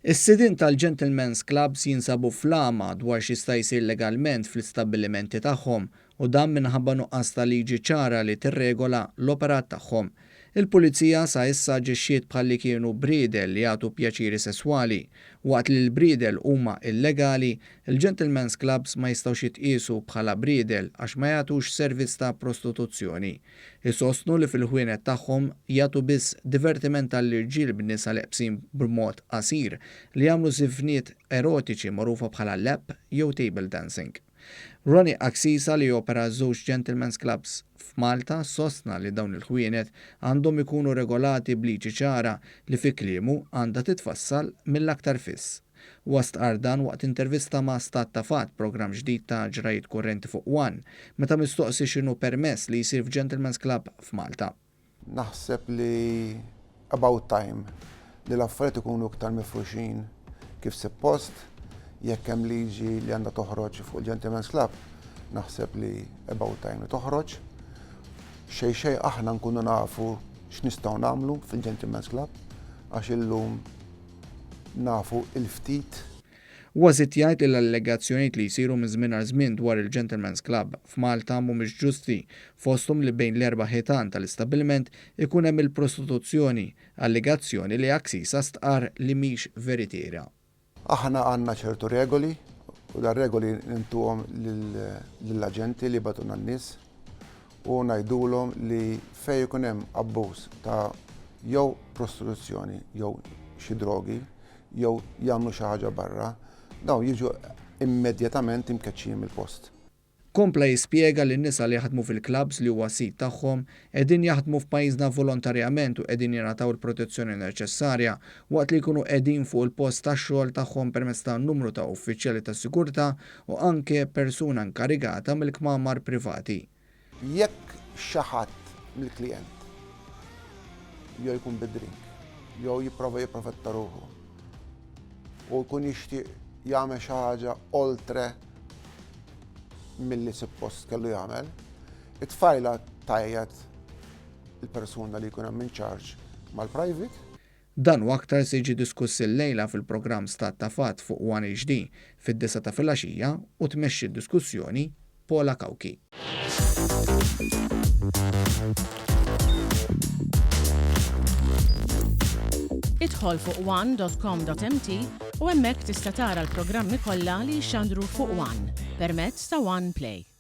Is-sidien tal-Gentlemen's Clubs jinsabu f'lama dwar x'jista' jsir legalment fl-istabbilimenti tagħhom u dan minħabba nuqqas ta' liġi ċara li tirregola l-operat tagħhom. Il-Pulizija sa issa ġexxiet bħalli kienu briedel li jagħtu pjaċiri sesswali. Waqt li l-briedel huma illegali, il-Gentlemen's Clubs ma jistgħux jitqiesu bħala briedel għax ma jagħtux servizz ta' prostituzzjoni. Isostnu li fil-ħwienet tagħhom jagħtu biss divertiment tal-irġiel bin-nisa leqbsin b'mod qasir li jagħmlu żifniet erotiċi magħrufa bħala lap jew table dancing. Ronnie Aksisa li opera żewġ Gentlemen's Clubs f'Malta sostna li dawn il-ħwienet għandhom ikunu regolati b'liġi ċara li fi kliemu għandha titfassal mill-aktar fiss. Wastqar dan waqt intervista ma' Stat ta' Fatt, programm ġdid ta' ġrajiet kurrenti fuq One, meta mistoqsi x'inhu permess li jsir f'Gentlemen's Club f'Malta. Naħseb li about time li l-affarijiet ikunu iktar mifruxin kif suppost. Jekk hemm liġi li għandha toħroġ fuq il-Gentlemen's Club, naħseb li about time li toħroġ. Xejn aħna nkunu nafu x'nistgħu nagħmlu fil-Gentlemen's Club għax illum nafu il-ftit. Ważit jgħid li l-allegazzjonijiet li jsiru minn żmien għal żmien dwar il-Gentlemen's Club f'Malta mhumiex ġusti fosthom li bejn l-erba' ħitan tal-istabbiliment ikun hemm il-prostituzzjoni, allegazzjoni li Aksisa stqar li mhix veritiera. Aħna għandna ċertu regoli u da regoli nintuhom lill-aġenti li batuna n-nies u ngħidulhom li fejn ikun hemm abbuż ta' jew prostituzzjoni jew xi drogi jew jagħmlu xi ħaġa barra, dawn jiġu immedjatament imkeċċin mill-post. Kompla jispjega li n-nisa li jaħdmu fil-klabs li huwa sit tagħhom qegħdin jaħdmu f'pajjiżna volontarjament u qegħdin jingħataw il-protezzjoni neċessarja waqt li jkunu qegħdin fuq il-post tax-xogħol tagħhom permezz ta' numru ta' uffiċjali tas-sigurtà u anke persuna inkarigata mill-kmamar privati. Jekk xi ħadd mill-klijent jew jkun bid-drink jew jipprova jipprofetta ruħu u jkun jixtieq jagħmel xi ħaġa oltre milli suppost kellu jagħmel, it-tfajla tajjed il-persuna li jkun hemm in charge mal-private. Dan u aktar se jiġi diskuss illejla fil-programm Stat ta' Fatt fuq One HD fid-9 ta' filgħaxija u tmexxi d-diskussjoni Paula Kawki. Idħol fuq one.com.mt u hemmhekk tista' tara l-programmi kollha li jxandru fuq One permezz ta' One Play.